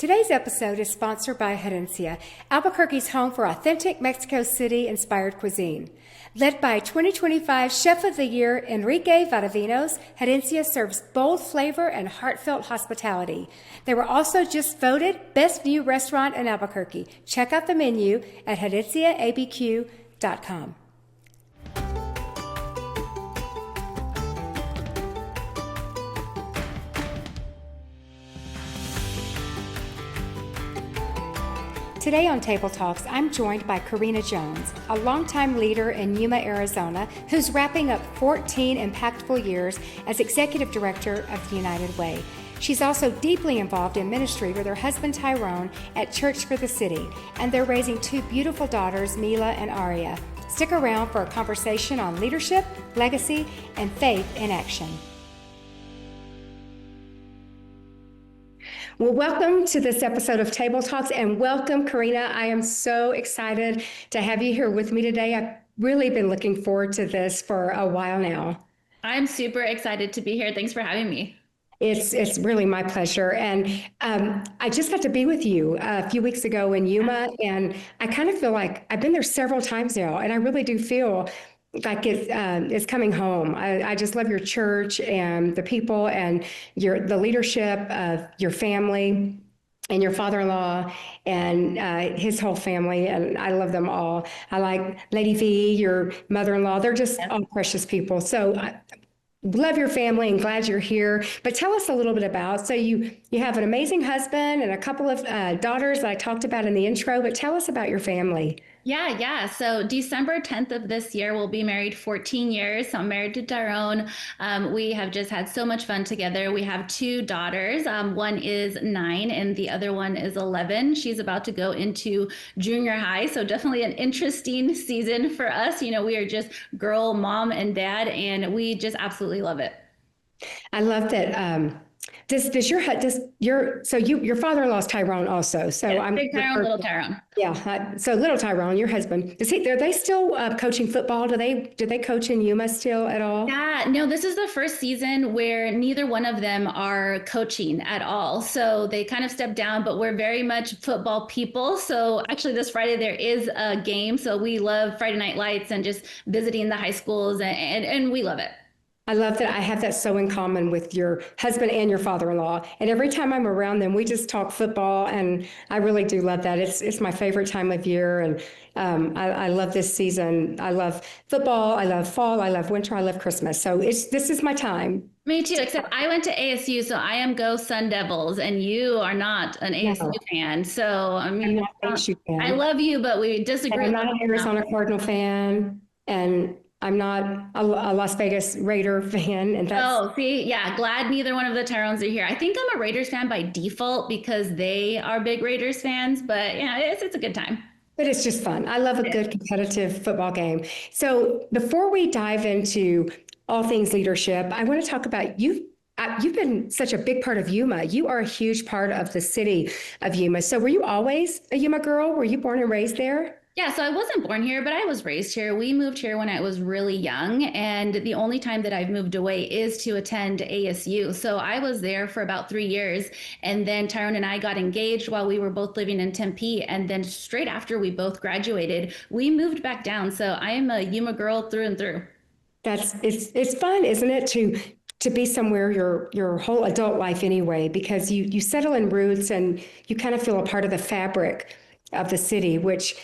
Today's episode is sponsored by Herencia, Albuquerque's home for authentic Mexico City-inspired cuisine. Led by 2025 Chef of the Year Enrique Vadavinos, Herencia serves bold flavor and heartfelt hospitality. They were also just voted Best New Restaurant in Albuquerque. Check out the menu at herenciaabq.com. Today on Table Talks, I'm joined by Karina Jones, a longtime leader in Yuma, Arizona, who's wrapping up 14 impactful years as Executive Director of the United Way. She's also deeply involved in ministry with her husband Tyrone at Church for the City, and they're raising two beautiful daughters, Mila and Aria. Stick around for a conversation on leadership, legacy, and faith in action. Well, welcome to this episode of Table Talks, and welcome, Karina. I am so excited to have you here with me today. I've really been looking forward to this for a while now. I'm super excited to be here. Thanks for having me. It's really my pleasure. And I just got to be with you a few weeks ago in Yuma, and I kind of feel like I've been there several times now, and I really do feel like it's coming home. I just love your church and the people and the leadership of your family and your father-in-law and his whole family, and I love them all. I like Lady V, your mother-in-law. They're just all precious people. So I love your family and glad you're here. But tell us a little bit about, so you have an amazing husband and a couple of daughters that I talked about in the intro, but tell us about your family. Yeah. So December 10th of this year, we'll be married 14 years. So I'm married to Tyrone. We have just had so much fun together. We have two daughters. One is 9 and the other one is 11. She's about to go into junior high. So definitely an interesting season for us. You know, we are just girl, mom, and dad, and we just absolutely love it. I love that. Your father-in-law is Tyrone also. So yeah, I'm big Tyrone, little Tyrone. Yeah. So little Tyrone, your husband, are they still coaching football? Do they coach in Yuma still at all? Yeah, no, this is the first season where neither one of them are coaching at all. So they kind of stepped down, but we're very much football people. So actually this Friday there is a game. So we love Friday Night Lights and just visiting the high schools and we love it. I love that I have that so in common with your husband and your father-in-law. And every time I'm around them, we just talk football, and I really do love that. It's my favorite time of year, and I love this season. I love football. I love fall. I love winter. I love Christmas. So this is my time. Me too, except I went to ASU, so I am go Sun Devils, and you are not an ASU fan. So I mean, I'm not an ASU fan. I love you, but we disagree. And I'm not an Arizona Cardinal fan, and I'm not a Las Vegas Raider fan. And glad neither one of the Tyrones are here. I think I'm a Raiders fan by default because they are big Raiders fans, but yeah, it's a good time. But it's just fun. I love a good competitive football game. So before we dive into all things leadership, I want to talk about you've been such a big part of Yuma. You are a huge part of the city of Yuma. So were you always a Yuma girl? Were you born and raised there? Yeah, so I wasn't born here, but I was raised here. We moved here when I was really young, and the only time that I've moved away is to attend ASU. So I was there for about 3 years, and then Tyrone and I got engaged while we were both living in Tempe, and then straight after we both graduated, we moved back down. So I am a Yuma girl through and through. It's fun, isn't it, to be somewhere your whole adult life anyway, because you settle in roots and you kind of feel a part of the fabric of the city, which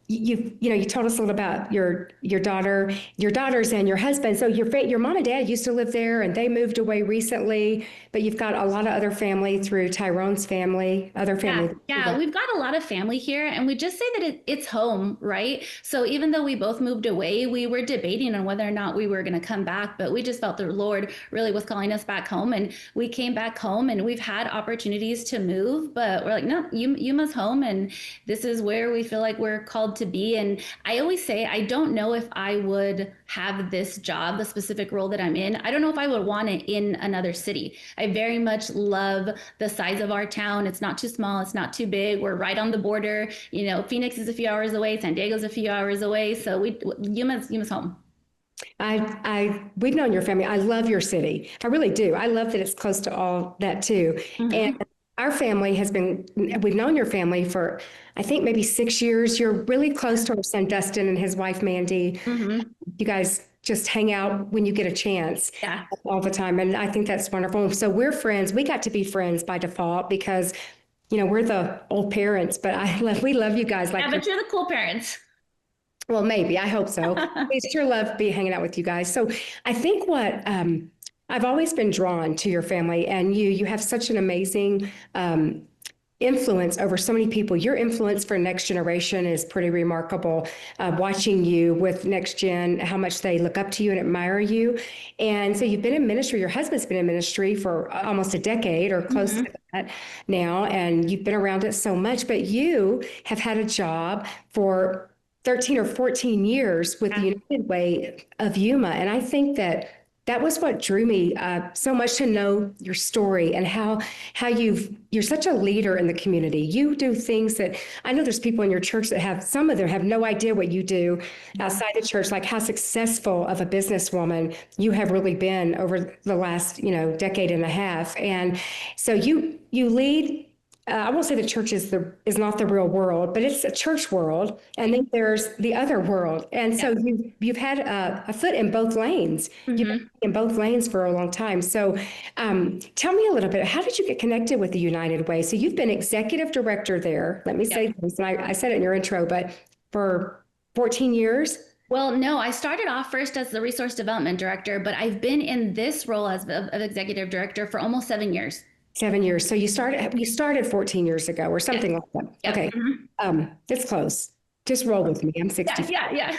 you told us a little about your daughters and your husband. So your mom and dad used to live there, and they moved away recently. But you've got a lot of other family through Tyrone's family, other family. Yeah, we've got a lot of family here, and we just say that it's home, right? So even though we both moved away, we were debating on whether or not we were going to come back, but we just felt the Lord really was calling us back home, and we came back home, and we've had opportunities to move, but we're like, no, Yuma's home, and this is where we feel like we're called to be. And I always say, I don't know if I would have this job, the specific role that I'm in. I don't know if I would want it in another city. I very much love the size of our town. It's not too small. It's not too big. We're right on the border. You know, Phoenix is a few hours away. San Diego's a few hours away. So Yuma's home. We've known your family. I love your city. I really do. I love that it's close to all that too. Mm-hmm. And our family has been, we've known your family for, I think, maybe 6 years. You're really close to our son, Dustin, and his wife, Mandy. Mm-hmm. You guys just hang out when you get a chance Yeah. all the time. And I think that's wonderful. So we're friends. We got to be friends by default because, we're the old parents, but we love you guys like Yeah, but you're the cool parents. well, maybe. I hope so. I sure love be hanging out with you guys. So I think what I've always been drawn to your family, and you have such an amazing influence over so many people. Your influence for next generation is pretty remarkable. Watching you with next gen, how much they look up to you and admire you. And so you've been in ministry. Your husband's been in ministry for almost a decade or close to that now, and you've been around it so much. But you have had a job for 13 or 14 years with the United Way of Yuma. And I think that was what drew me so much to know your story and how you're such a leader in the community. You do things that I know there's people in your church that some of them have no idea what you do outside the church, like how successful of a businesswoman you have really been over the last, decade and a half. And so you lead. I won't say the church is not the real world, but it's a church world, and then there's the other world. And so you've had a foot in both lanes. You've been in both lanes for a long time. So tell me a little bit. How did you get connected with the United Way? So you've been executive director there. Let me say this, and I said it in your intro, but for 14 years. Well, no, I started off first as the resource development director, but I've been in this role as of executive director for almost 7 years. 7 years. So you started 14 years ago or something like that. Yeah. Okay. It's close. Just roll with me. I'm 60. Yeah.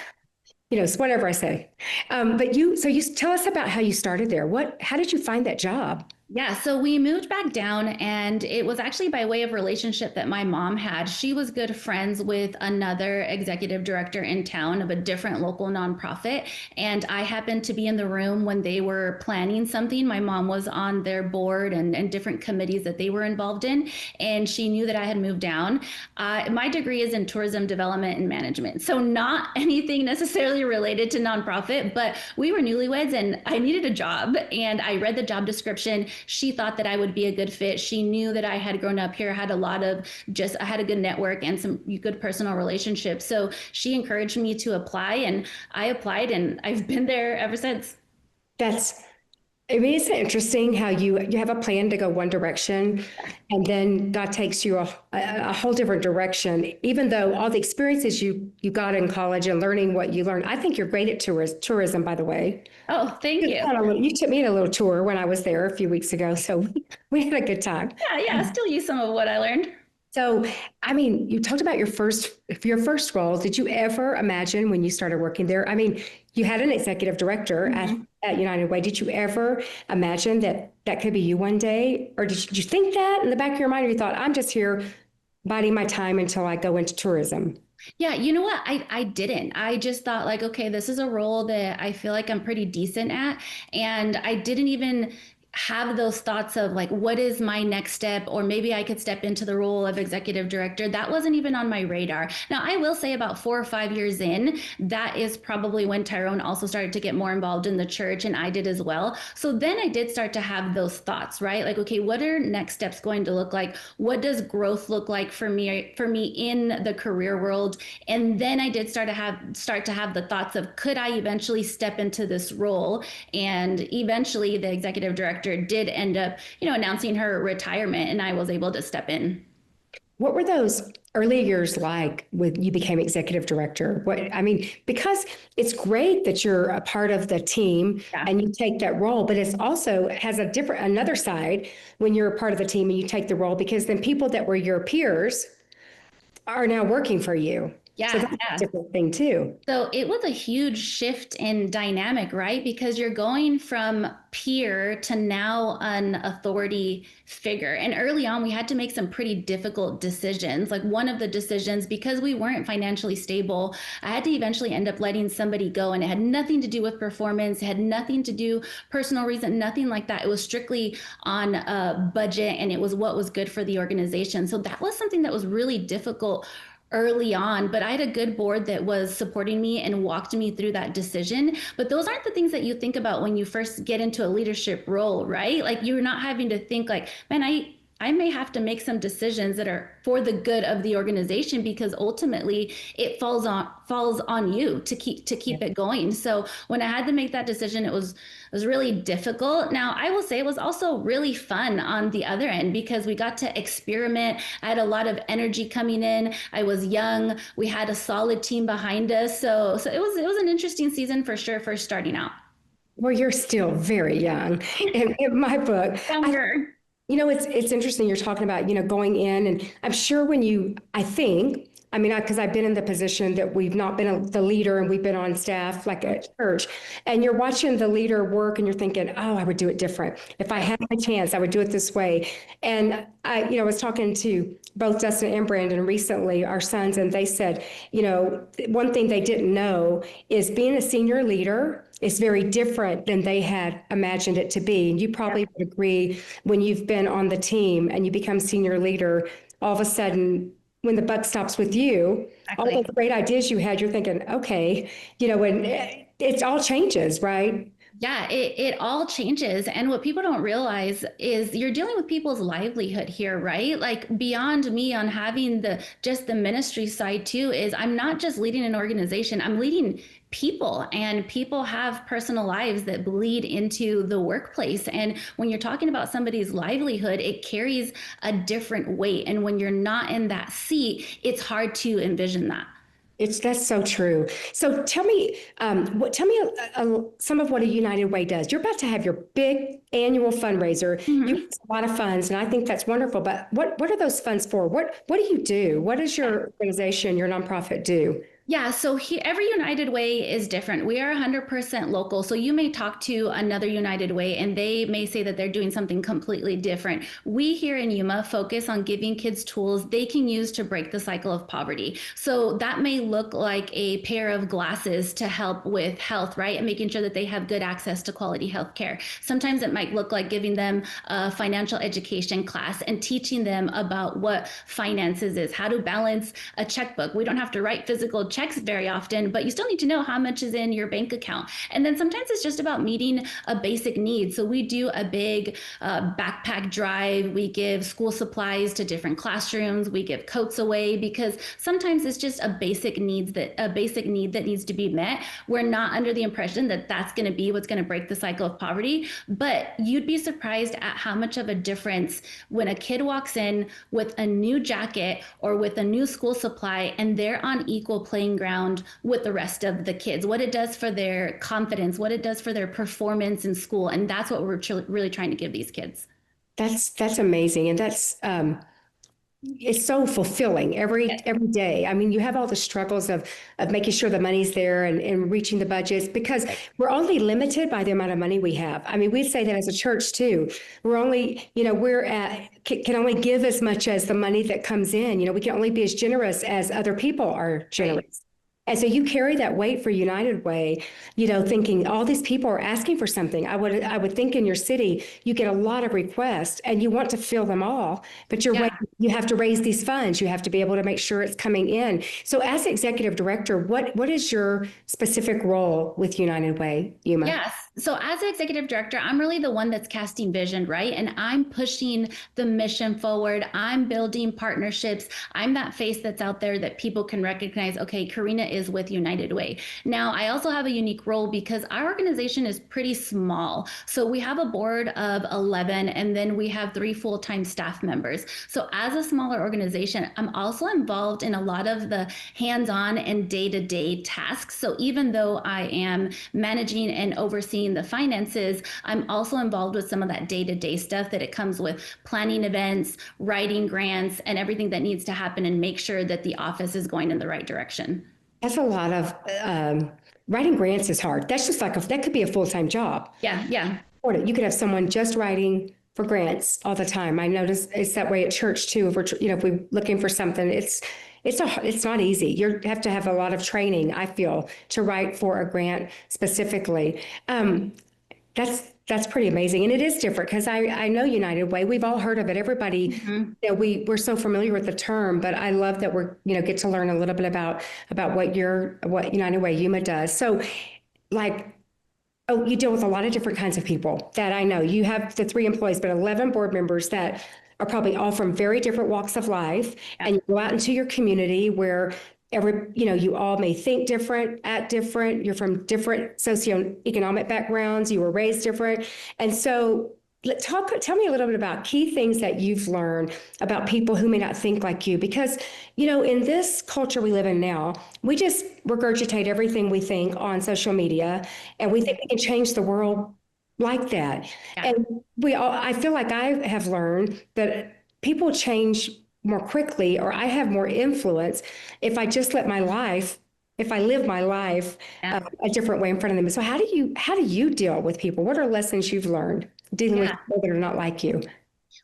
It's whatever I say. But you tell us about how you started there. How did you find that job? Yeah, so we moved back down, and it was actually by way of relationship that my mom had. She was good friends with another executive director in town of a different local nonprofit, and I happened to be in the room when they were planning something. My mom was on their board and different committees that they were involved in, and she knew that I had moved down. My degree is in tourism development and management, so not anything necessarily related to nonprofit, but we were newlyweds, and I needed a job, and I read the job description. She thought that I would be a good fit. She knew that I had grown up here, had I had a good network and some good personal relationships. So she encouraged me to apply, and I applied, and I've been there ever since. It's interesting how you have a plan to go one direction, and then God takes you a whole different direction. Even though all the experiences you got in college and learning what you learned, I think you're great at tourism, by the way. Oh, thank you. You took me on a little tour when I was there a few weeks ago, so we had a good time. Yeah, I still use some of what I learned. So, you talked about your first role. Did you ever imagine when you started working there? You had an executive director at United Way. Did you ever imagine that could be you one day? Or did you think that in the back of your mind, or you thought, I'm just here biding my time until I go into tourism? Yeah, you know what? I didn't. I just thought like, okay, this is a role that I feel like I'm pretty decent at. And I didn't even have those thoughts of like, what is my next step? Or maybe I could step into the role of executive director. That wasn't even on my radar. Now, I will say about 4 or 5 years in, that is probably when Tyrone also started to get more involved in the church, and I did as well. So then I did start to have those thoughts, right? Like, okay, what are next steps going to look like? What does growth look like for me in the career world? And then I did start to have the thoughts of, could I eventually step into this role? And eventually the executive director did end up, announcing her retirement, and I was able to step in. What were those early years like when you became executive director? Because it's great that you're a part of the team and you take that role, but it's also has another side when you're a part of the team and you take the role, because then people that were your peers are now working for you. Yeah, so that's a different thing too. So it was a huge shift in dynamic, right? Because you're going from peer to now an authority figure. And early on, we had to make some pretty difficult decisions. Like one of the decisions, because we weren't financially stable, I had to eventually end up letting somebody go. And it had nothing to do with performance. It had nothing to do personal reason, nothing like that. It was strictly on a budget, and it was what was good for the organization. So that was something that was really difficult early on, but I had a good board that was supporting me and walked me through that decision. But those aren't the things that you think about when you first get into a leadership role, right? Like you're not having to think like, man, I may have to make some decisions that are for the good of the organization, because ultimately it falls on you to keep it going. So when I had to make that decision, it was really difficult. Now, I will say it was also really fun on the other end, because we got to experiment. I had a lot of energy coming in. I was young. We had a solid team behind us. So it was an interesting season for sure for starting out. Well, you're still very young. In my book, Younger. it's interesting you're talking about, going in, and I'm sure when I think, I mean, because I've been in the position that we've not been the leader and we've been on staff like at church, and you're watching the leader work and you're thinking, oh, I would do it different. If I had my chance, I would do it this way. And I was talking to both Dustin and Brandon recently, our sons, and they said, one thing they didn't know is being a senior leader is very different than they had imagined it to be. And you probably would agree, when you've been on the team and you become senior leader, all of a sudden, when the buck stops with you, all Exactly. those great ideas you had, you're thinking, okay, and it all changes, right? Yeah, it all changes. And what people don't realize is you're dealing with people's livelihood here, right? Like, beyond me on having the ministry side too, is I'm not just leading an organization, I'm leading people, and people have personal lives that bleed into the workplace. And when you're talking about somebody's livelihood, it carries a different weight. And when you're not in that seat, it's hard to envision that. That's so true. So tell me some of what a United Way does. You're about to have your big annual fundraiser. You Mhm. raise a lot of funds, and I think that's wonderful. But what are those funds for? What do you do? What does your organization, your nonprofit do? Yeah, so every United Way is different. We are 100% local. So you may talk to another United Way and they may say that they're doing something completely different. We here in Yuma focus on giving kids tools they can use to break the cycle of poverty. So that may look like a pair of glasses to help with health, right? And making sure that they have good access to quality health care. Sometimes it might look like giving them a financial education class and teaching them about what finances is, how to balance a checkbook. We don't have to write physical checks very often, but you still need to know how much is in your bank account. And then sometimes it's just about meeting a basic need. So we do a big backpack drive. We give school supplies to different classrooms. We give coats away, because sometimes it's just a basic need that needs to be met. We're not under the impression that that's going to be what's going to break the cycle of poverty, but you'd be surprised at how much of a difference when a kid walks in with a new jacket or with a new school supply and they're on equal playing ground with the rest of the kids, what it does for their confidence, what it does for their performance in school. And that's what we're really trying to give these kids. That's amazing, and that's it's so fulfilling every day. I mean, you have all the struggles of making sure the money's there and reaching the budgets, because we're only limited by the amount of money we have. I mean, we say that as a church too. We're only, can only give as much as the money that comes in. We can only be as generous as other people are generous. And so you carry that weight for United Way, thinking all these people are asking for something. I would think in your city, you get a lot of requests and you want to fill them all, but Yeah. you have to raise these funds. You have to be able to make sure it's coming in. So as executive director, what is your specific role with United Way, Yuma? Yes. So as an executive director, I'm really the one that's casting vision, right? And I'm pushing the mission forward. I'm building partnerships. I'm that face that's out there that people can recognize. Okay, Karina is with United Way. Now, I also have a unique role because our organization is pretty small. So we have a board of 11, and then we have 3 full-time staff members. So as a smaller organization, I'm also involved in a lot of the hands-on and day-to-day tasks. So even though I am managing and overseeing the finances, I'm also involved with some of that day-to-day stuff that it comes with planning events, writing grants, and everything that needs to happen, and make sure that the office is going in the right direction. That's a lot of writing grants is hard. That's just that could be a full-time job. Yeah, yeah. You could have someone just writing for grants all the time. I notice it's that way at church too. If we're looking for something, it's not easy. You have to have a lot of training, I feel, to write for a grant specifically. That's pretty amazing, and it is different because I know United Way. We've all heard of it. Everybody, Mhm. we're so familiar with the term, but I love that we're get to learn a little bit about what United Way Yuma does. So, like. Oh, you deal with a lot of different kinds of people that I know. You have the 3 employees, but 11 board members that are probably all from very different walks of life. And you go out into your community where you all may think different, act different. You're from different socioeconomic backgrounds. You were raised different. And so tell me a little bit about key things that you've learned about people who may not think like you, because, in this culture we live in now, we just regurgitate everything we think on social media, and we think we can change the world like that. Yeah. And I feel like I have learned that people change more quickly, or I have more influence if I just live my life a different way in front of them. So how do you deal with people? What are lessons you've learned dealing with people that are not like you?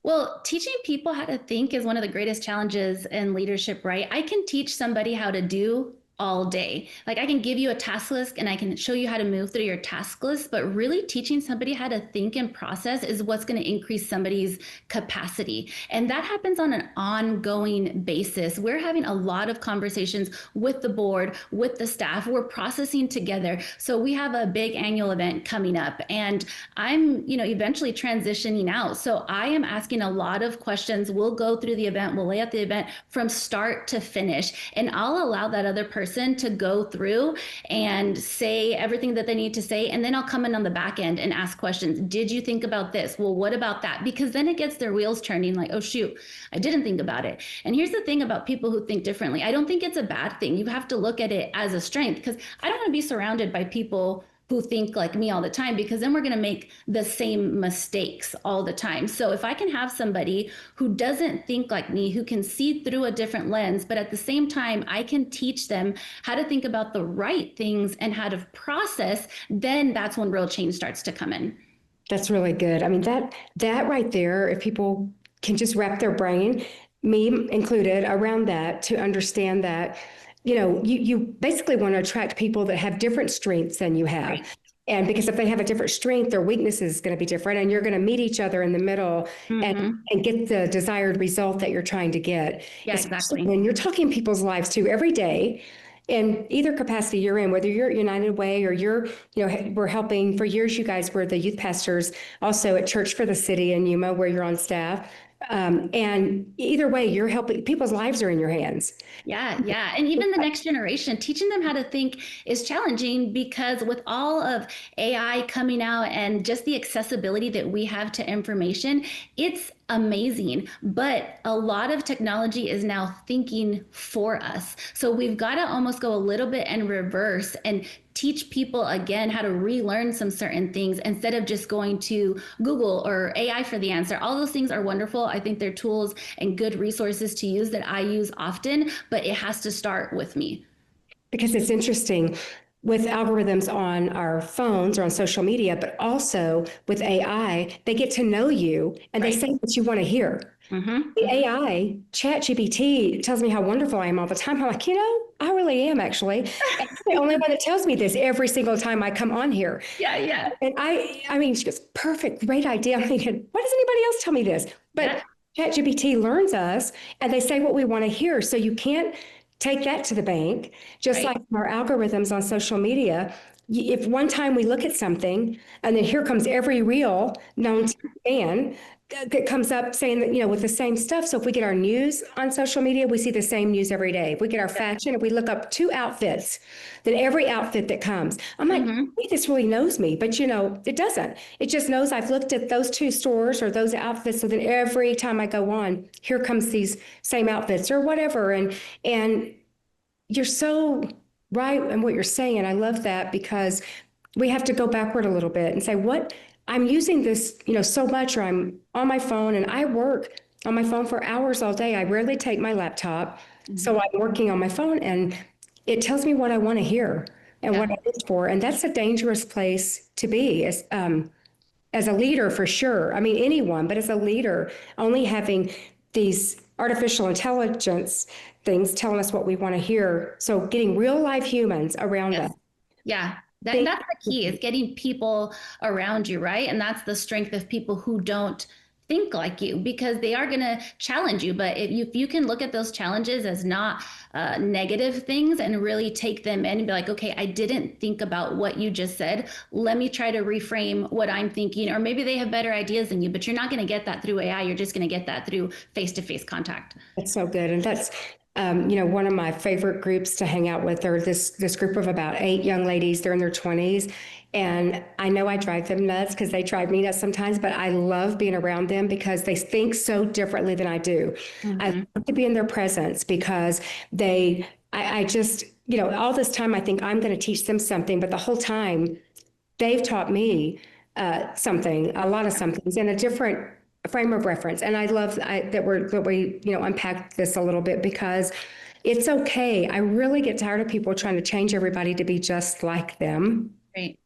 Well, teaching people how to think is one of the greatest challenges in leadership, right? I can teach somebody how to do all day. Like I can give you a task list and I can show you how to move through your task list, but really teaching somebody how to think and process is what's going to increase somebody's capacity. And that happens on an ongoing basis. We're having a lot of conversations with the board, with the staff. We're processing together. So we have a big annual event coming up, and I'm, eventually transitioning out. So I am asking a lot of questions. We'll go through the event. We'll lay out the event from start to finish, and I'll allow that other person to go through and say everything that they need to say. And then I'll come in on the back end and ask questions. Did you think about this? Well, what about that? Because then it gets their wheels turning like, oh, shoot, I didn't think about it. And here's the thing about people who think differently. I don't think it's a bad thing. You have to look at it as a strength, because I don't want to be surrounded by people who think like me all the time, because then we're going to make the same mistakes all the time. So if I can have somebody who doesn't think like me, who can see through a different lens, but at the same time, I can teach them how to think about the right things and how to process, then that's when real change starts to come in. That's really good. I mean, that right there, if people can just wrap their brain, me included, around that, to understand that you basically want to attract people that have different strengths than you have. Right. And because if they have a different strength, their weakness is going to be different, and you're going to meet each other in the middle and get the desired result that you're trying to get. Yeah, exactly. When you're talking people's lives too every day, in either capacity you're in, whether you're at United Way or we're helping. For years, you guys were the youth pastors also at Church for the City in Yuma, where you're on staff. And either way, you're helping, people's lives are in your hands. Yeah. And even the next generation, teaching them how to think is challenging, because with all of AI coming out and just the accessibility that we have to information, it's amazing. But a lot of technology is now thinking for us. So we've got to almost go a little bit in reverse and teach people again how to relearn some certain things instead of just going to Google or AI for the answer. All those things are wonderful. I think they're tools and good resources to use that I use often, but it has to start with me. Because it's interesting with algorithms on our phones or on social media, but also with AI, they get to know you and they say what you want to hear. The AI, ChatGPT, tells me how wonderful I am all the time. I'm like, I really am, actually. And it's the only one that tells me this every single time I come on here. Yeah. And I mean, she goes, perfect, great idea. I'm thinking, why does anybody else tell me this? But ChatGPT learns us, and they say what we want to hear. So you can't take that to the bank. Just like our algorithms on social media. If one time we look at something, and then here comes every reel known to man that comes up saying that, with the same stuff. So if we get our news on social media, we see the same news every day. If we get our fashion, if we look up 2 outfits, then every outfit that comes, I'm like, hey, this really knows me. But, it doesn't. It just knows I've looked at those 2 stores or those outfits. So then every time I go on, here comes these same outfits or whatever. And you're so right in what you're saying. I love that, because we have to go backward a little bit and say, what I'm using this, so much, or I'm on my phone, and I work on my phone for hours all day. I rarely take my laptop. So I'm working on my phone, and it tells me what I want to hear and what I look for. And that's a dangerous place to be as a leader, for sure. I mean, anyone, but as a leader, only having these artificial intelligence things telling us what we want to hear. So getting real life humans around us. Yeah. That's the key, is getting people around you, right? And that's the strength of people who don't think like you, because they are going to challenge you. But if you can look at those challenges as not negative things and really take them in and be like, okay, I didn't think about what you just said. Let me try to reframe what I'm thinking. Or maybe they have better ideas than you, but you're not going to get that through AI. You're just going to get that through face-to-face contact. That's so good. And that's, one of my favorite groups to hang out with are this group of about 8 young ladies. They're in their 20s. And I know I drive them nuts because they drive me nuts sometimes, but I love being around them because they think so differently than I do. I love to be in their presence because I just, all this time I think I'm going to teach them something, but the whole time they've taught me something, a lot of somethings in a different frame of reference. And I love that we unpack this a little bit because it's okay. I really get tired of people trying to change everybody to be just like them. Right.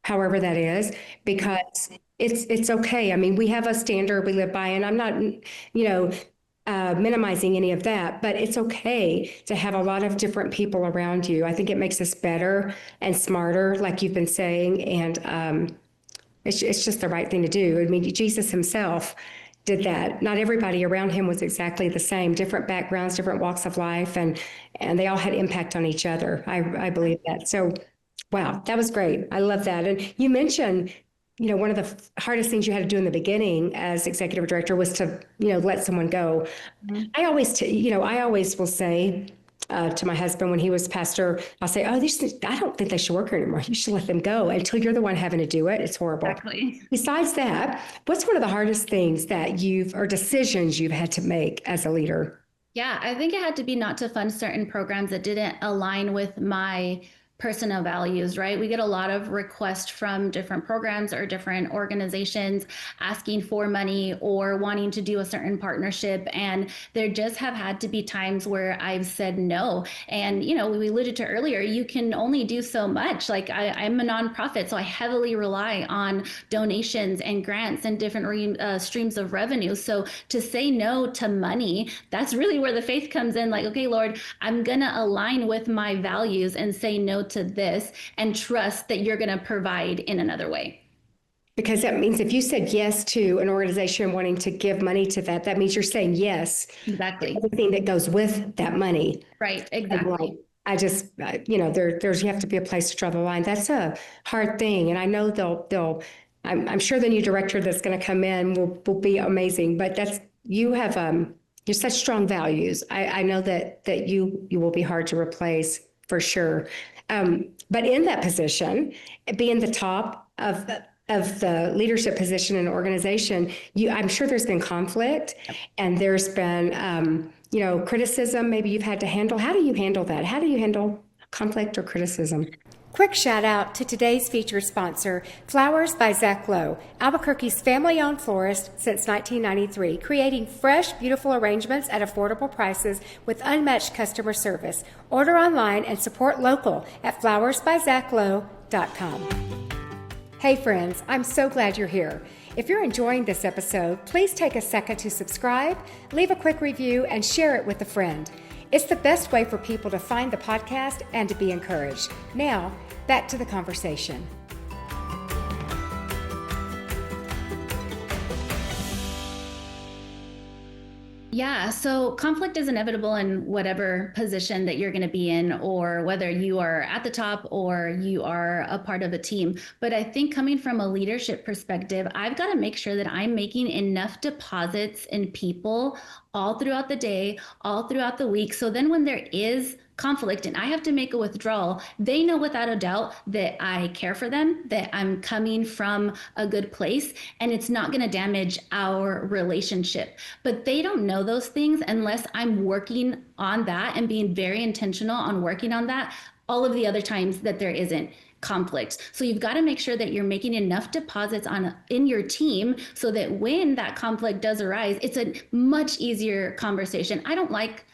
However that is, because it's okay. I mean, we have a standard we live by, and I'm not, minimizing any of that, but it's okay to have a lot of different people around you. I think it makes us better and smarter, like you've been saying, and it's just the right thing to do. I mean, Jesus himself did that. Not everybody around him was exactly the same, different backgrounds, different walks of life, and they all had impact on each other. I believe that. So, wow, that was great. I love that. And you mentioned, one of the hardest things you had to do in the beginning as executive director was to, let someone go. I always will say, to my husband when he was pastor, I'll say, oh, I don't think they should work here anymore. You should let them go until you're the one having to do it. It's horrible. Exactly. Besides that, what's one of the hardest things that or decisions you've had to make as a leader? Yeah, I think it had to be not to fund certain programs that didn't align with my personal values, right? We get a lot of requests from different programs or different organizations asking for money or wanting to do a certain partnership. And there just have had to be times where I've said no. And, we alluded to earlier, you can only do so much. Like I'm a nonprofit, so I heavily rely on donations and grants and different streams of revenue. So to say no to money, that's really where the faith comes in. Like, okay, Lord, I'm going to align with my values and say no to this and trust that you're going to provide in another way. Because that means if you said yes to an organization wanting to give money to that means you're saying yes. Exactly. Everything that goes with that money. Right. Exactly. I just, you have to be a place to draw the line. That's a hard thing. And I know I'm sure the new director that's going to come in will be amazing, but you're such strong values. I know that you will be hard to replace for sure. But in that position, being the top of the leadership position in an organization, I'm sure there's been conflict and there's been, criticism maybe you've had to handle. How do you handle that? How do you handle conflict or criticism? Quick shout out to today's featured sponsor, Flowers by Zack Lowe, Albuquerque's family-owned florist since 1993, creating fresh, beautiful arrangements at affordable prices with unmatched customer service. Order online and support local at flowersbyzacklowe.com. Hey friends, I'm so glad you're here. If you're enjoying this episode, please take a second to subscribe, leave a quick review, and share it with a friend. It's the best way for people to find the podcast and to be encouraged. Now, back to the conversation. Yeah, so conflict is inevitable in whatever position that you're going to be in, or whether you are at the top or you are a part of a team. But I think coming from a leadership perspective, I've got to make sure that I'm making enough deposits in people all throughout the day, all throughout the week. So then when there is conflict and I have to make a withdrawal, they know without a doubt that I care for them, that I'm coming from a good place, and it's not going to damage our relationship. But they don't know those things unless I'm working on that and being very intentional on working on that all of the other times that there isn't conflict. So you've got to make sure that you're making enough deposits in your team so that when that conflict does arise, it's a much easier conversation. I don't like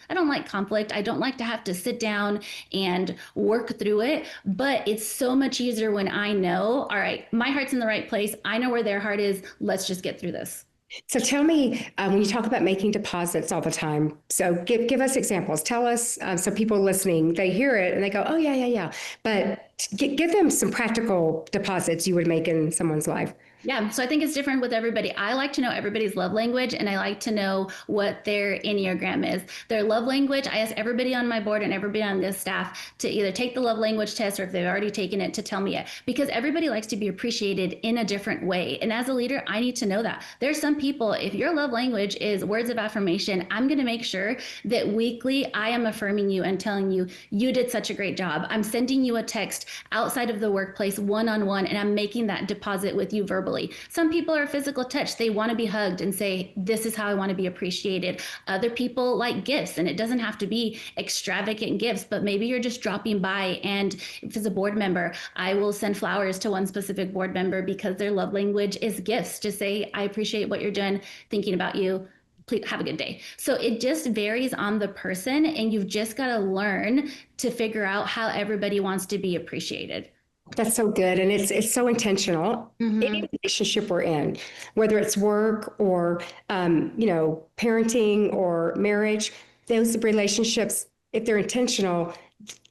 conflict. I don't like to have to sit down and work through it, but it's so much easier when I know, all right, my heart's in the right place. I know where their heart is. Let's just get through this. So tell me, when you talk about making deposits all the time, so give us examples. Tell us, so people listening, they hear it and they go, oh, yeah. But give them some practical deposits you would make in someone's life. Yeah, so I think it's different with everybody. I like to know everybody's love language, and I like to know what their Enneagram is. Their love language, I ask everybody on my board and everybody on this staff to either take the love language test, or if they've already taken it, to tell me it, because everybody likes to be appreciated in a different way. And as a leader, I need to know that. There's some people, if your love language is words of affirmation, I'm going to make sure that weekly I am affirming you and telling you, you did such a great job. I'm sending you a text outside of the workplace one-on-one, and I'm making that deposit with you verbally. Some people are physical touch. They want to be hugged and say, this is how I want to be appreciated. Other people like gifts, and it doesn't have to be extravagant gifts, but maybe you're just dropping by. And if it's a board member, I will send flowers to one specific board member because their love language is gifts. Just say, I appreciate what you're doing, thinking about you. Please have a good day. So it just varies on the person, and you've just got to learn to figure out how everybody wants to be appreciated. That's so good. And it's so intentional. Any relationship we're in, whether it's work or, parenting or marriage, those relationships, if they're intentional,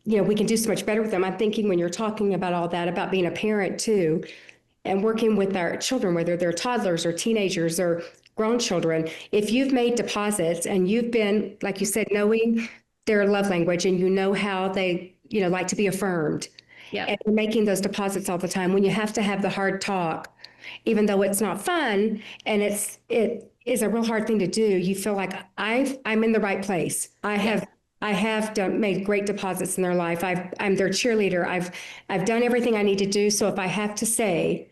we can do so much better with them. I'm thinking when you're talking about all that, about being a parent too, and working with our children, whether they're toddlers or teenagers or grown children, if you've made deposits and you've been, like you said, knowing their love language, and how they, like to be affirmed. Yeah. And you're making those deposits all the time. When you have to have the hard talk, even though it's not fun and it is a real hard thing to do, you feel like I'm in the right place. I have made great deposits in their life. I'm their cheerleader. I've done everything I need to do. So if I have to say,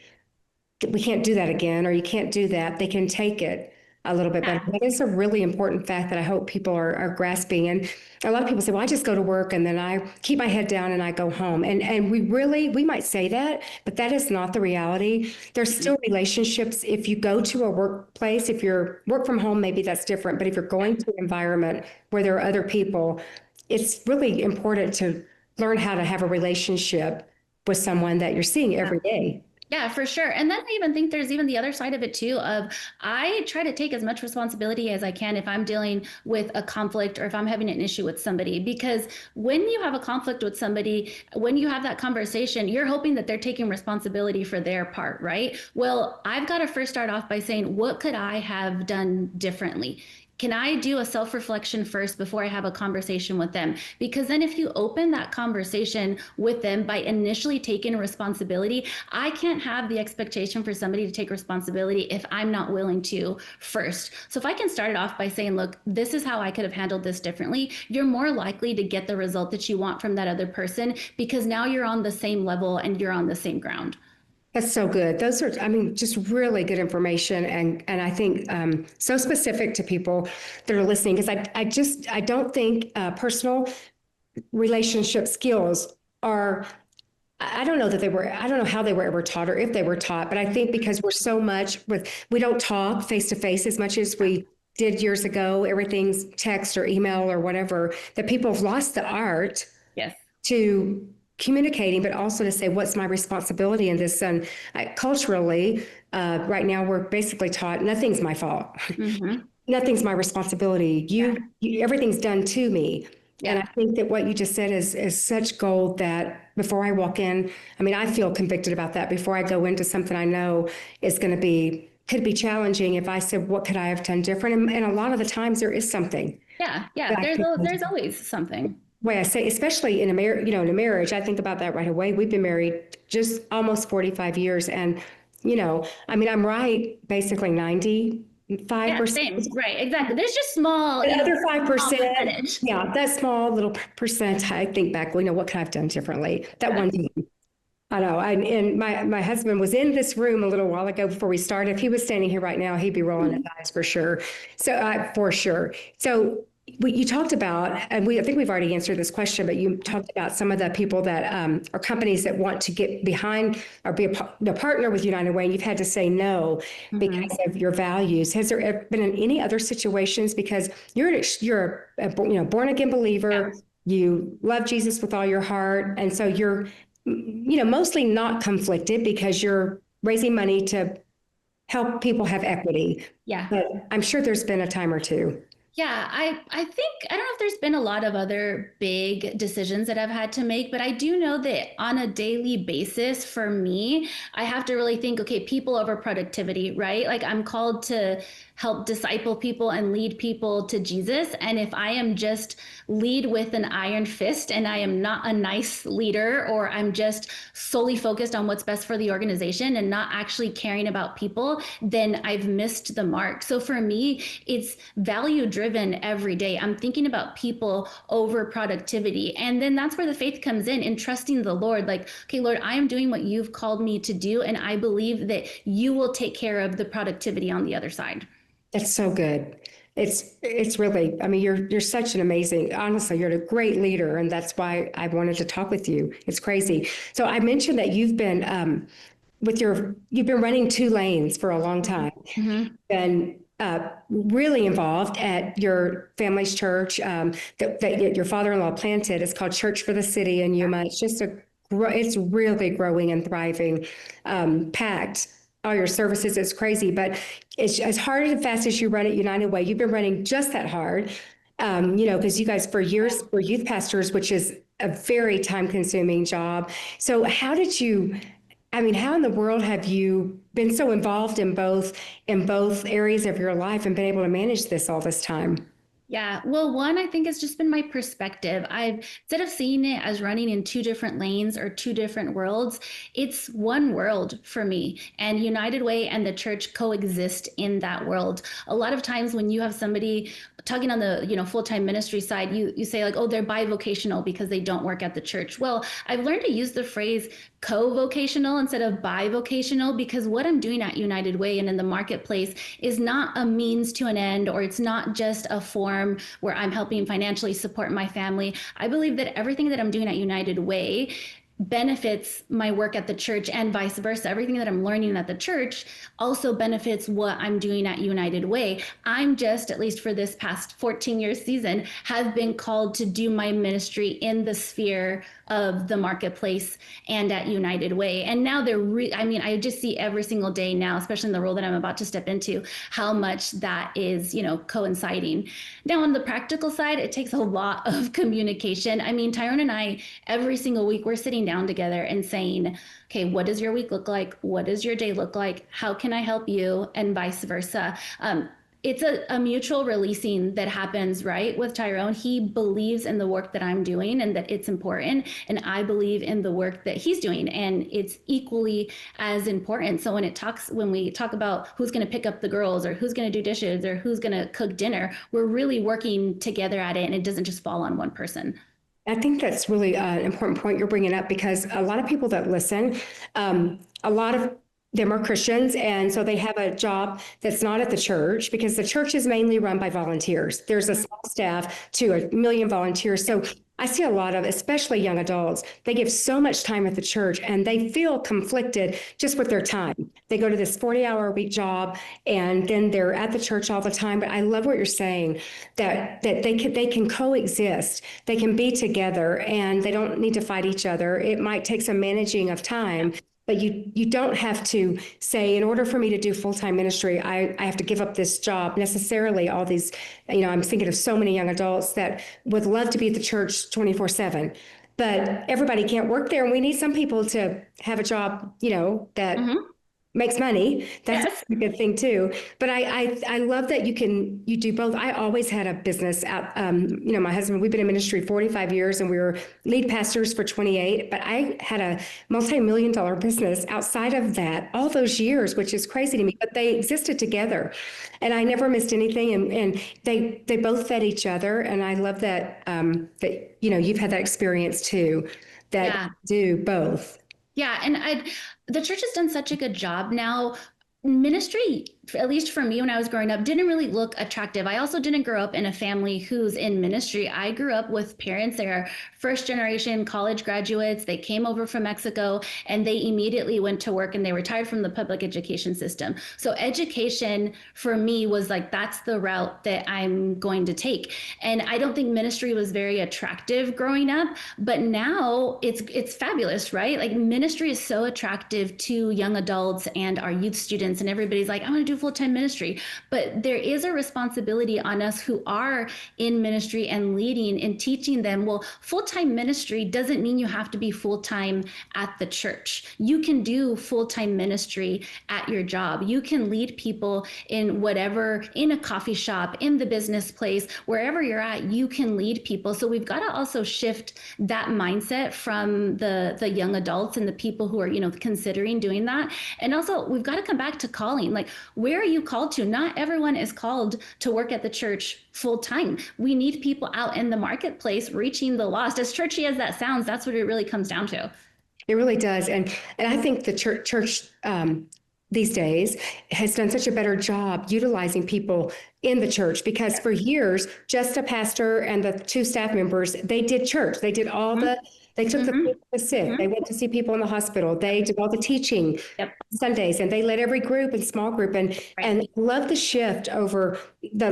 we can't do that again, or you can't do that, they can take it a little bit better. That is a really important fact that I hope people are grasping. And a lot of people say, well, I just go to work and then I keep my head down and I go home. And we might say that, but that is not the reality. There's still relationships. If you go to a workplace, if you're work from home, maybe that's different. But if you're going to an environment where there are other people, it's really important to learn how to have a relationship with someone that you're seeing every day. Yeah, for sure. And then I even think there's even the other side of it too, of I try to take as much responsibility as I can if I'm dealing with a conflict or if I'm having an issue with somebody, because when you have a conflict with somebody, when you have that conversation, you're hoping that they're taking responsibility for their part, right? Well, I've got to first start off by saying, what could I have done differently? Can I do a self-reflection first before I have a conversation with them? Because then if you open that conversation with them by initially taking responsibility, I can't have the expectation for somebody to take responsibility if I'm not willing to first. So if I can start it off by saying, look, this is how I could have handled this differently, you're more likely to get the result that you want from that other person, because now you're on the same level and you're on the same ground. That's so good. Those are, just really good information. And I think so specific to people that are listening, because I don't think personal relationship skills are, I don't know how they were ever taught or if they were taught, but I think because we're so much we don't talk face to face as much as we did years ago, everything's text or email or whatever, that people have lost the art to communicating, but also to say, what's my responsibility in this? And culturally, right now, we're basically taught nothing's my fault. Nothing's my responsibility. Everything's done to me. Yeah. And I think that what you just said is such gold, that before I walk in, I feel convicted about that before I go into something I know is going to could be challenging. If I said, what could I have done different? And a lot of the times there is something. Yeah. There's always something. Way I say, especially in a marriage, I think about that right away. We've been married just almost 45 years. And, I'm right, basically 95%. Yeah, same. Right, exactly. There's just small. The other 5%. Yeah, that small little percent, I think back, what could I have done differently? That one thing. I know. And my husband was in this room a little while ago before we started. If he was standing here right now, he'd be rolling his eyes for sure. So for sure. So you talked about, and I think we've already answered this question, but you talked about some of the people that are companies that want to get behind or be a partner with United Way, and you've had to say no because of your values. Has there been in any other situations, because you're a born again believer, you love Jesus with all your heart, and so you're mostly not conflicted because you're raising money to help people have equity. Yeah. But I'm sure there's been a time or two. Yeah, I think I don't know if there's been a lot of other big decisions that I've had to make, but I do know that on a daily basis for me, I have to really think, okay, people over productivity, right? Like I'm called to help disciple people and lead people to Jesus. And if I am just lead with an iron fist and I am not a nice leader, or I'm just solely focused on what's best for the organization and not actually caring about people, then I've missed the mark. So for me, it's value driven every day. I'm thinking about people over productivity. And then that's where the faith comes in trusting the Lord. Like, okay, Lord, I am doing what you've called me to do. And I believe that you will take care of the productivity on the other side. That's so good. It's really, I mean, you're such an amazing, honestly, you're a great leader, and that's why I wanted to talk with you. It's crazy. So I mentioned that you've been you've been running two lanes for a long time. Mm-hmm. Been really involved at your family's church that your father-in-law planted. It's called Church for the City in Yuma. It's just it's really growing and thriving, packed. All your services is crazy, but it's as hard and fast as you run at United Way. You've been running just that hard, because you guys for years were youth pastors, which is a very time-consuming job. So how did you? I mean, how in the world have you been so involved in both areas of your life and been able to manage this all this time? Yeah. Well, one, I think it's just been my perspective. I've instead of seeing it as running in two different lanes or two different worlds, it's one world for me. And United Way and the church coexist in that world. A lot of times when you have somebody talking on the, full-time ministry side, you say like, oh, they're bivocational because they don't work at the church. Well, I've learned to use the phrase co-vocational instead of bivocational, because what I'm doing at United Way and in the marketplace is not a means to an end, or it's not just a form where I'm helping financially support my family. I believe that everything that I'm doing at United Way benefits my work at the church and vice versa. Everything that I'm learning at the church also benefits what I'm doing at United Way. I'm just, at least for this past 14-year season, have been called to do my ministry in the sphere of the marketplace and at United Way. And now I just see every single day now, especially in the role that I'm about to step into, how much that is, coinciding. Now, on the practical side, it takes a lot of communication. I mean, Tyrone and I, every single week, we're sitting down together and saying, okay, what does your week look like? What does your day look like? How can I help you? And vice versa. It's a mutual releasing that happens, right? With Tyrone, he believes in the work that I'm doing and that it's important. And I believe in the work that he's doing, and it's equally as important. So when we talk about who's going to pick up the girls or who's going to do dishes or who's going to cook dinner, we're really working together at it, and it doesn't just fall on one person. I think that's really an important point you're bringing up, because a lot of people that listen, a lot of them are Christians, and so they have a job that's not at the church, because the church is mainly run by volunteers. There's a small staff to 1 million volunteers. So I see a lot of, especially young adults, they give so much time at the church and they feel conflicted just with their time. They go to this 40-hour-a-week job and then they're at the church all the time. But I love what you're saying, that they can coexist. They can be together and they don't need to fight each other. It might take some managing of time, but you don't have to say, in order for me to do full-time ministry, I have to give up this job necessarily. All these, I'm thinking of so many young adults that would love to be at the church 24/7, but everybody can't work there. And we need some people to have a job, that makes money. That's a good thing too. But I love that you do both. I always had a business out. My husband, we've been in ministry 45 years and we were lead pastors for 28, but I had a multi-million-dollar business outside of that all those years, which is crazy to me, but they existed together and I never missed anything. And they both fed each other. And I love that, you've had that experience too, that do both. Yeah, and the church has done such a good job now. Ministry, at least for me when I was growing up, didn't really look attractive. I also didn't grow up in a family who's in ministry. I grew up with parents that are first generation college graduates. They came over from Mexico and they immediately went to work and they retired from the public education system. So education for me was like, that's the route that I'm going to take. And I don't think ministry was very attractive growing up, but now it's fabulous, right? Like ministry is so attractive to young adults and our youth students, and everybody's like, I want to do do full-time ministry. But there is a responsibility on us who are in ministry and leading and teaching them, well, full-time ministry doesn't mean you have to be full-time at the church. You can do full-time ministry at your job. You can lead people in whatever, in a coffee shop, in the business place, wherever you're at, you can lead people. So we've got to also shift that mindset from the young adults and the people who are, considering doing that. And also we've got to come back to calling. Like, where are you called to? Not everyone is called to work at the church full time. We need people out in the marketplace reaching the lost. As churchy as that sounds, that's what it really comes down to. It really does. And I think the church these days has done such a better job utilizing people in the church, because for years, just a pastor and the two staff members, they did church. They did all they took the sick. They went to see people in the hospital. They did all the teaching Sundays, and they led every group and small group, and love the shift over the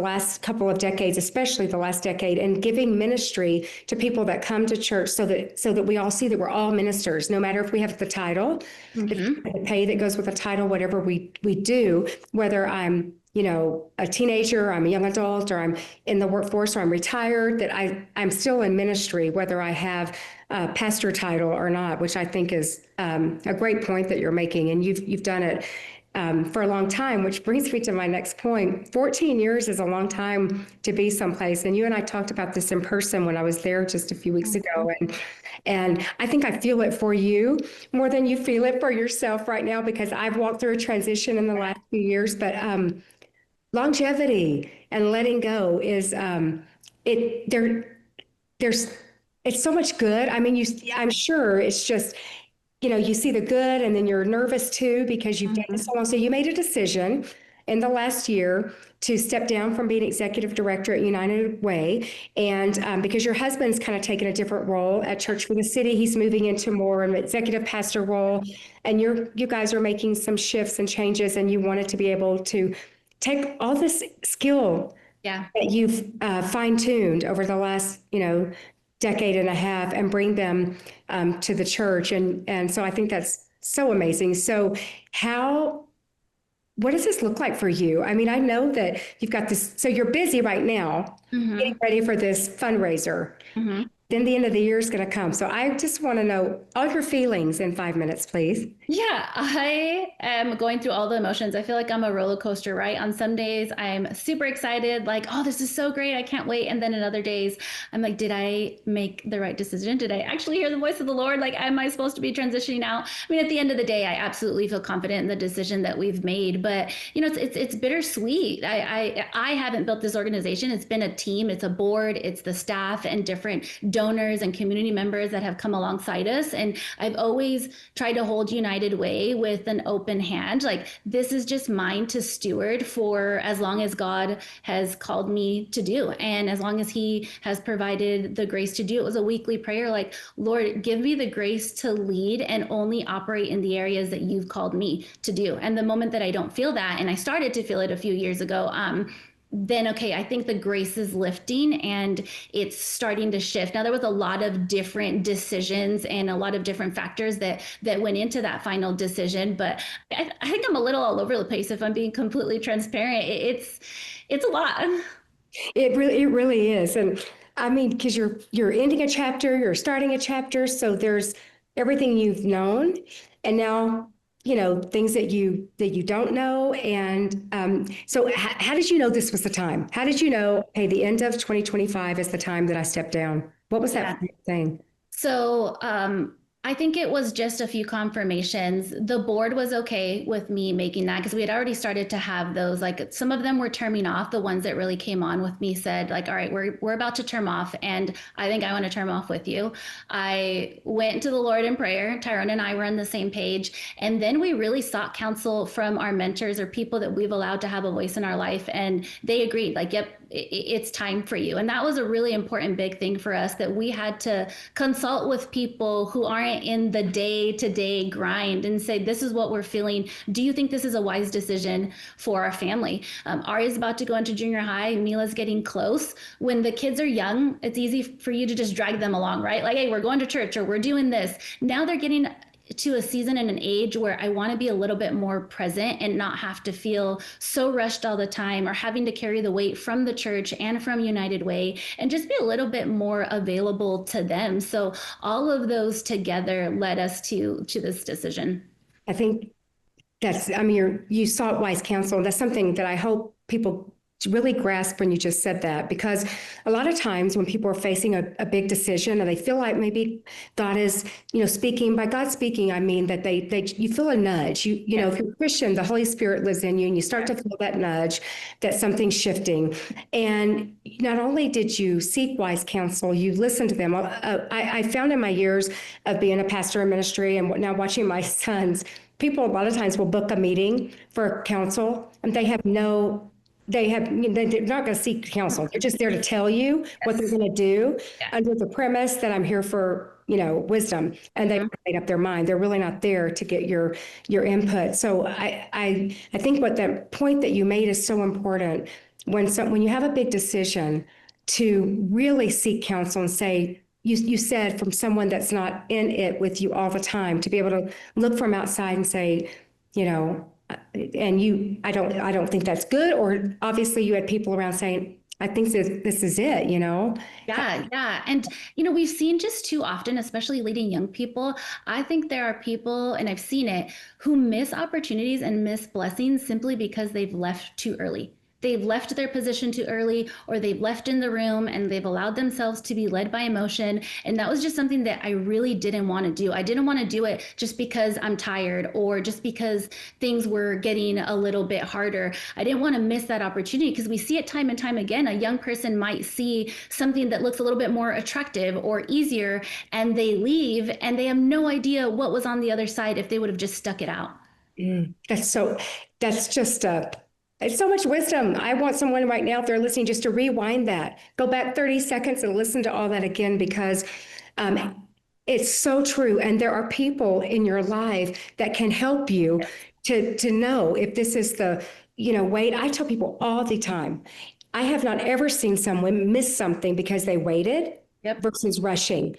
last couple of decades, especially the last decade, and giving ministry to people that come to church so that we all see that we're all ministers, no matter if we have the title, the pay that goes with the title, whatever we do, whether I'm a teenager, I'm a young adult, or I'm in the workforce, or I'm retired, that I'm still in ministry, whether I have a pastor title or not, which I think is a great point that you're making. And you've done it for a long time, which brings me to my next point. 14 years is a long time to be someplace. And you and I talked about this in person when I was there just a few weeks ago. And I think I feel it for you more than you feel it for yourself right now, because I've walked through a transition in the last few years. But longevity and letting go is it's so much good. I mean, I'm sure it's just, you see the good, and then you're nervous too, because you've done this so long. So you made a decision in the last year to step down from being executive director at United Way. And because your husband's kind of taken a different role at Church for the City, he's moving into more of an executive pastor role. And you guys are making some shifts and changes, and you wanted to be able to take all this skill that you've fine-tuned over the last, decade and a half, and bring them to the church. And so I think that's so amazing. So what does this look like for you? I mean, I know that you've got this, so you're busy right now getting ready for this fundraiser. Then the end of the year is going to come. So I just want to know all your feelings in 5 minutes, please. Yeah, I am going through all the emotions. I feel like I'm a roller coaster, right? On some days, I'm super excited, like, oh, this is so great, I can't wait. And then in other days, I'm like, did I make the right decision? Did I actually hear the voice of the Lord? Like, am I supposed to be transitioning out? I mean, at the end of the day, I absolutely feel confident in the decision that we've made. But, it's bittersweet. I haven't built this organization. It's been a team. It's a board. It's the staff and different donors and community members that have come alongside us. And I've always tried to hold United Way with an open hand. Like, this is just mine to steward for as long as God has called me to do. And as long as he has provided the grace to do. It was a weekly prayer, like, Lord, give me the grace to lead and only operate in the areas that you've called me to do. And the moment that I don't feel that, and I started to feel it a few years ago, then, okay, I think the grace is lifting and it's starting to shift. Now, there was a lot of different decisions and a lot of different factors that went into that final decision, but I think I'm a little all over the place, if I'm being completely transparent. It's a lot. It really is. And I mean, because you're ending a chapter, you're starting a chapter, so there's everything you've known, and now things that you don't know. And so how did you know this was the time? How did you know, hey, the end of 2025 is the time that I stepped down? What was that thing? So I think it was just a few confirmations. The board was okay with me making that, because we had already started to have those, like, some of them were terming off. The ones that really came on with me said, like, all right, we're about to term off, and I think I want to term off with you. I went to the Lord in prayer. Tyrone and I were on the same page. And then we really sought counsel from our mentors or people that we've allowed to have a voice in our life. And they agreed, like, yep, it's time for you. And that was a really important big thing for us, that we had to consult with people who aren't in the day-to-day grind and say, this is what we're feeling. Do you think this is a wise decision for our family? Aria's about to go into junior high. Mila's getting close. When the kids are young, it's easy for you to just drag them along, right? Like, hey, we're going to church, or we're doing this. Now they're getting to a season and an age where I want to be a little bit more present and not have to feel so rushed all the time or having to carry the weight from the church and from United Way, and just be a little bit more available to them. So all of those together led us to this decision. I think you sought wise counsel. That's something that I hope people really grasp when you just said that, because a lot of times when people are facing a big decision and they feel like maybe God is, speaking. By God speaking, I mean that you feel a nudge. If you're a Christian, the Holy Spirit lives in you, and you start to feel that nudge that something's shifting. And not only did you seek wise counsel, you listened to them. I found in my years of being a pastor in ministry and now watching my sons, people a lot of times will book a meeting for counsel, and they're not going to seek counsel. They're just there to tell you what they're going to do under the premise that I'm here for, wisdom. And they've made up their mind. They're really not there to get your input. So I think what that point that you made is so important. When you have a big decision, to really seek counsel and say, you said, from someone that's not in it with you all the time, to be able to look from outside and say, I don't think that's good. Or obviously you had people around saying, I think this is it, Yeah. And, we've seen just too often, especially leading young people, I think there are people, and I've seen it, who miss opportunities and miss blessings simply because they've left too early. They've left their position too early, or they've left in the room and they've allowed themselves to be led by emotion. And that was just something that I really didn't want to do. I didn't want to do it just because I'm tired or just because things were getting a little bit harder. I didn't want to miss that opportunity, because we see it time and time again. A young person might see something that looks a little bit more attractive or easier, and they leave and they have no idea what was on the other side if they would have just stuck it out. That's just it's so much wisdom. I want someone right now, if they're listening, just to rewind that, go back 30 seconds and listen to all that again, because it's so true. And there are people in your life that can help you to know if this is the, wait. I tell people all the time, I have not ever seen someone miss something because they waited versus rushing.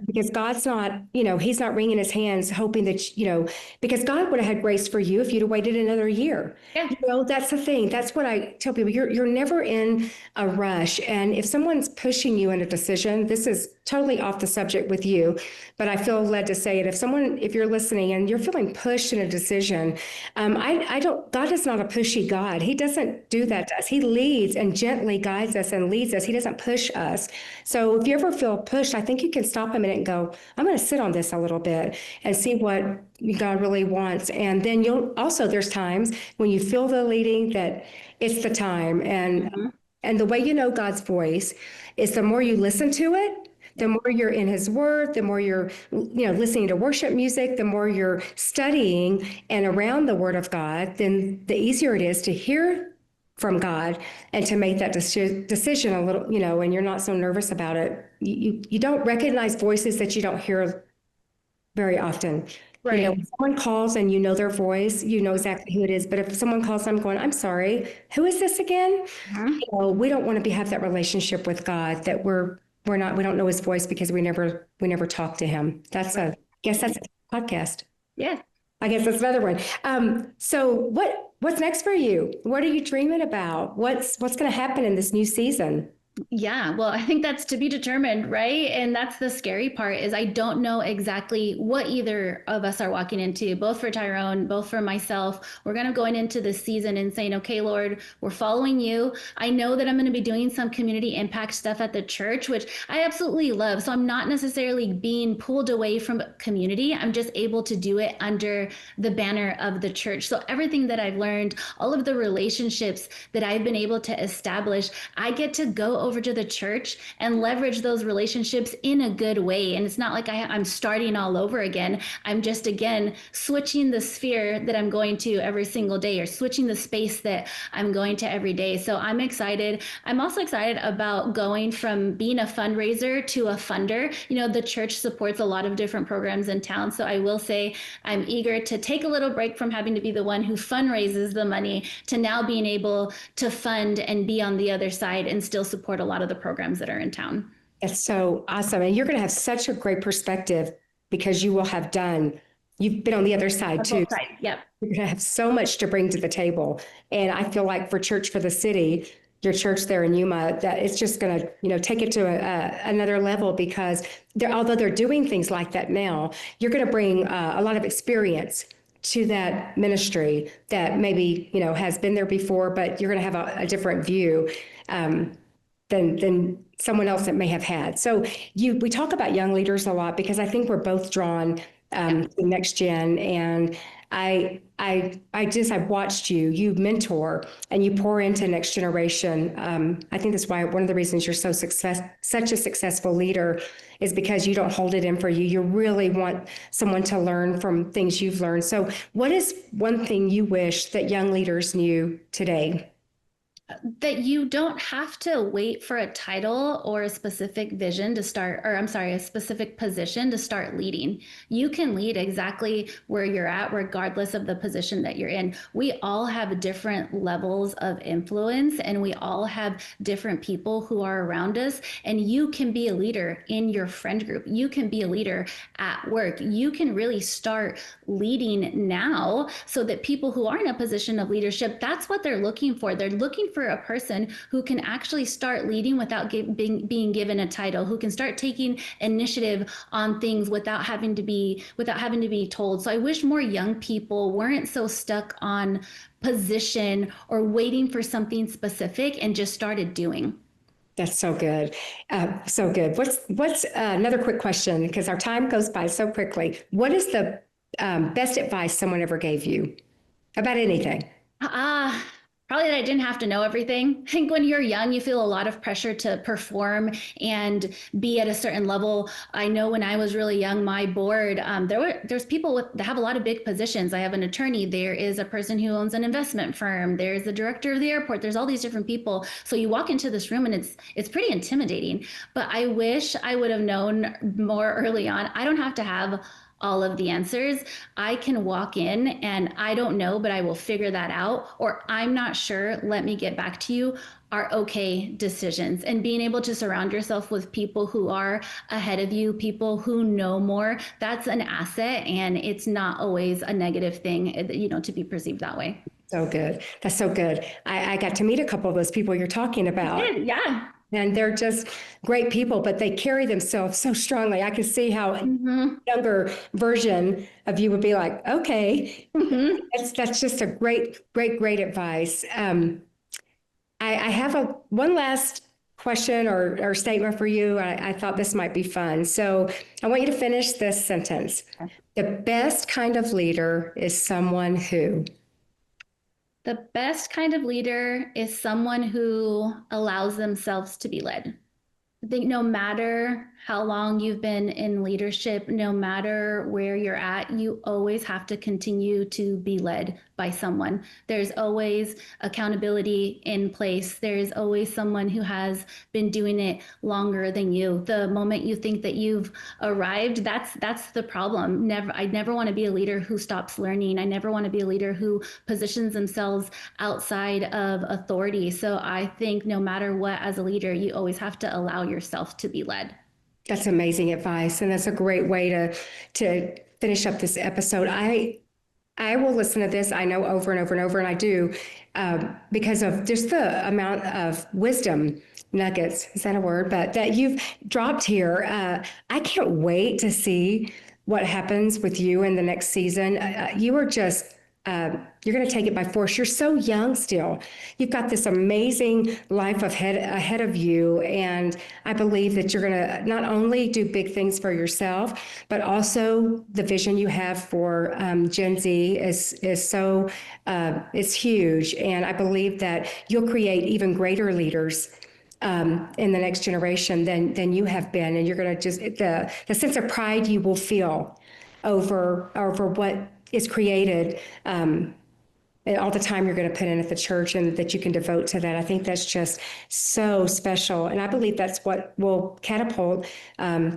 Because God's not, he's not wringing his hands hoping that, because God would have had grace for you if you'd have waited another year. Yeah. That's the thing. That's what I tell people. You're never in a rush. And if someone's pushing you in a decision, this is totally off the subject with you, but I feel led to say it. If you're listening and you're feeling pushed in a decision, God is not a pushy God. He doesn't do that to us. He leads and gently guides us and leads us. He doesn't push us. So if you ever feel pushed, I think you can stop a minute and go, I'm going to sit on this a little bit and see what God really wants. And then there's times when you feel the leading that it's the time. And the way you know God's voice is the more you listen to it, the more you're in his word, the more you're, listening to worship music, the more you're studying and around the word of God, then the easier it is to hear from God and to make that decision a little, and you're not so nervous about it. You don't recognize voices that you don't hear very often. Right. When someone calls and you know their voice, you know exactly who it is. But if someone calls, I'm going, I'm sorry, who is this again? We don't want to have that relationship with God that we don't know his voice because we never talk to him. I guess that's a podcast. Yeah. I guess that's another one. So what's next for you? What are you dreaming about? What's going to happen in this new season? Yeah, well, I think that's to be determined, right? And that's the scary part, is I don't know exactly what either of us are walking into, both for Tyrone, both for myself. We're going to go into this season and saying, okay, Lord, we're following you. I know that I'm going to be doing some community impact stuff at the church, which I absolutely love. So I'm not necessarily being pulled away from community. I'm just able to do it under the banner of the church. So everything that I've learned, all of the relationships that I've been able to establish, I get to go over to the church and leverage those relationships in a good way. And it's not like I'm starting all over again. I'm just, again, switching the sphere that I'm going to every single day, or switching the space that I'm going to every day. So I'm excited. I'm also excited about going from being a fundraiser to a funder. The church supports a lot of different programs in town. So I will say I'm eager to take a little break from having to be the one who fundraises the money to now being able to fund and be on the other side and still support a lot of the programs that are in town. That's so awesome. And you're going to have such a great perspective because you will have done you've been on the other side On too. both sides. Yep. You're going to have so much to bring to the table. And I feel like for Church for the City, your church there in Yuma, that it's just going to, take it to another level, because although they're doing things like that now, you're going to bring a lot of experience to that ministry that maybe, has been there before, but you're going to have a different view than someone else that may have had. So we talk about young leaders a lot because I think we're both drawn to next gen. And I've watched you mentor and you pour into next generation. I think that's why one of the reasons you're such a successful leader is because you don't hold it in for you. You really want someone to learn from things you've learned. So what is one thing you wish that young leaders knew today? That you don't have to wait for a title or a specific vision to start, or I'm sorry, a specific position to start leading. You can lead exactly where you're at, regardless of the position that you're in. We all have different levels of influence, and we all have different people who are around us. And you can be a leader in your friend group. You can be a leader at work. You can really start leading now, so that people who are in a position of leadership, that's what they're looking for. They're looking for a person who can actually start leading without being given a title, who can start taking initiative on things without having to be told. So I wish more young people weren't so stuck on position or waiting for something specific and just started doing. That's so good. So good. What's another quick question, because our time goes by so quickly. What is the best advice someone ever gave you about anything? Probably that I didn't have to know everything. I think when you're young, you feel a lot of pressure to perform and be at a certain level. I know when I was really young, my board, there's people that have a lot of big positions. I have an attorney. There is a person who owns an investment firm. There's the director of the airport. There's all these different people. So you walk into this room and it's pretty intimidating. But I wish I would have known more early on. I don't have to have all of the answers. I can walk in and I don't know, but I will figure that out. Or I'm not sure, let me get back to you, are okay decisions. And being able to surround yourself with people who are ahead of you, people who know more, that's an asset. And it's not always a negative thing, to be perceived that way. So good. That's so good. I got to meet a couple of those people you're talking about. Yeah. And they're just great people, but they carry themselves so strongly. I can see how a younger version of you would be like, okay, that's just a great advice. I have one last question or statement for you. I thought this might be fun. So I want you to finish this sentence. The best kind of leader is someone who. The best kind of leader is someone who allows themselves to be led. I think no matter how long you've been in leadership, no matter where you're at, you always have to continue to be led by someone. There's always accountability in place. There's always someone who has been doing it longer than you. The moment you think that you've arrived, that's the problem. I never want to be a leader who stops learning. I never want to be a leader who positions themselves outside of authority. So I think no matter what, as a leader, you always have to allow yourself to be led. That's amazing advice. And that's a great way to finish up this episode. I will listen to this, I know, over and over and over, and I do, because of just the amount of wisdom nuggets, is that a word? But that you've dropped here. I can't wait to see what happens with you in the next season. You are just, you're going to take it by force. You're so young still. You've got this amazing life ahead of you. And I believe that you're going to not only do big things for yourself, but also the vision you have for Gen Z is so, it's huge. And I believe that you'll create even greater leaders in the next generation than you have been. And you're going to just, the sense of pride you will feel over what is created, and all the time you're going to put in at the church and that you can devote to that. I think that's just so special. And I believe that's what will catapult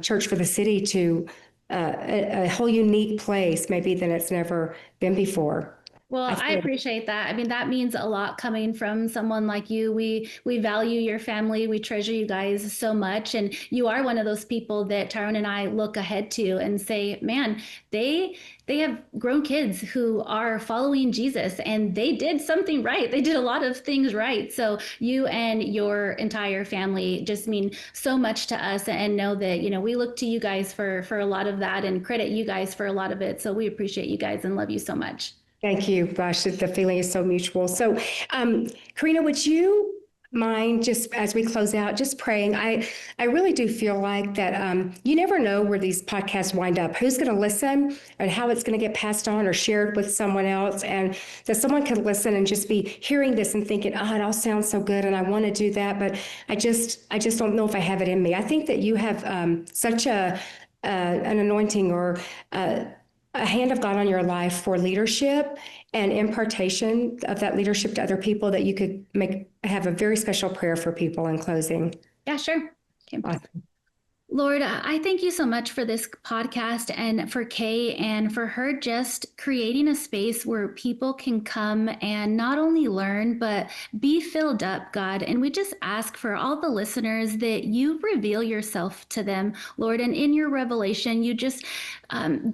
Church for the City to a whole unique place, maybe than it's never been before. Well, I appreciate that. I mean, that means a lot coming from someone like you. We value your family. We treasure you guys so much. And you are one of those people that Tyrone and I look ahead to and say, man, they have grown kids who are following Jesus and they did something right. They did a lot of things right. So you and your entire family just mean so much to us, and know that, we look to you guys for a lot of that and credit you guys for a lot of it. So we appreciate you guys and love you so much. Thank you. Gosh, the feeling is so mutual. So, Karina, would you mind, just as we close out, just praying? I really do feel like that you never know where these podcasts wind up, who's going to listen and how it's going to get passed on or shared with someone else. And that someone could listen and just be hearing this and thinking, oh, it all sounds so good and I want to do that, but I just don't know if I have it in me. I think that you have such an anointing or a hand of God on your life for leadership and impartation of that leadership to other people, that you could have a very special prayer for people in closing. Yeah, sure. Okay. Awesome. Lord, I thank you so much for this podcast and for Kay and for her just creating a space where people can come and not only learn, but be filled up, God. And we just ask for all the listeners that you reveal yourself to them, Lord. And in your revelation, you just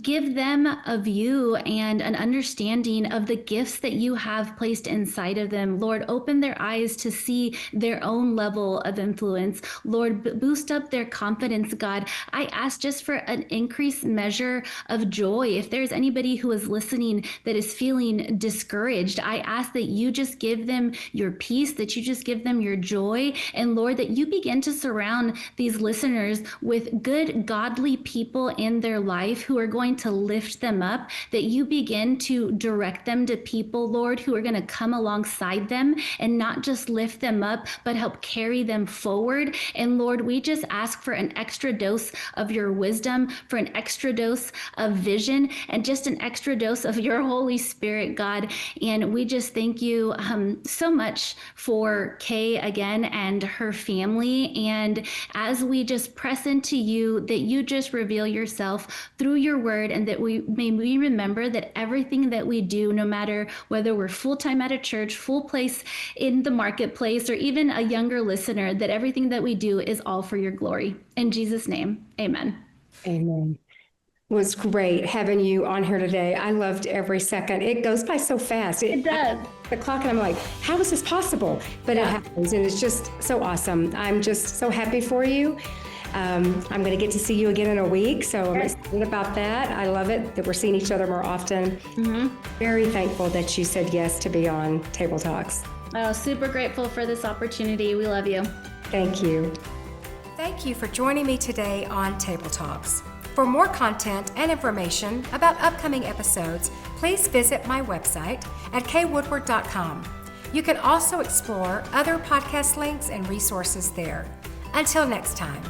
give them a view and an understanding of the gifts that you have placed inside of them. Lord, open their eyes to see their own level of influence. Lord, boost up their confidence, God. I ask just for an increased measure of joy. If there's anybody who is listening that is feeling discouraged, I ask that you just give them your peace, that you just give them your joy. And Lord, that you begin to surround these listeners with good, godly people in their life who are going to lift them up, that you begin to direct them to people, Lord, who are going to come alongside them and not just lift them up, but help carry them forward. And Lord, we just ask for an extra dose of your wisdom, for an extra dose of vision, and just an extra dose of your Holy Spirit, God. And we just thank you so much for Kay again and her family. And as we just press into you, that you just reveal yourself through your word, and that we remember that everything that we do, no matter whether we're full-time at a church, full place in the marketplace, or even a younger listener, that everything that we do is all for your glory. In Jesus' name, amen. Amen. It was great having you on here today. I loved every second. It goes by so fast. It does. The clock, and I'm like, how is this possible? But it happens, and it's just so awesome. I'm just so happy for you. I'm going to get to see you again in a week, so I'm excited about that. I love it that we're seeing each other more often. Mm-hmm. Very thankful that you said yes to be on Table Talks. Oh, super grateful for this opportunity. We love you. Thank you. Thank you for joining me today on Table Talks. For more content and information about upcoming episodes, please visit my website at kwoodward.com. You can also explore other podcast links and resources there. Until next time.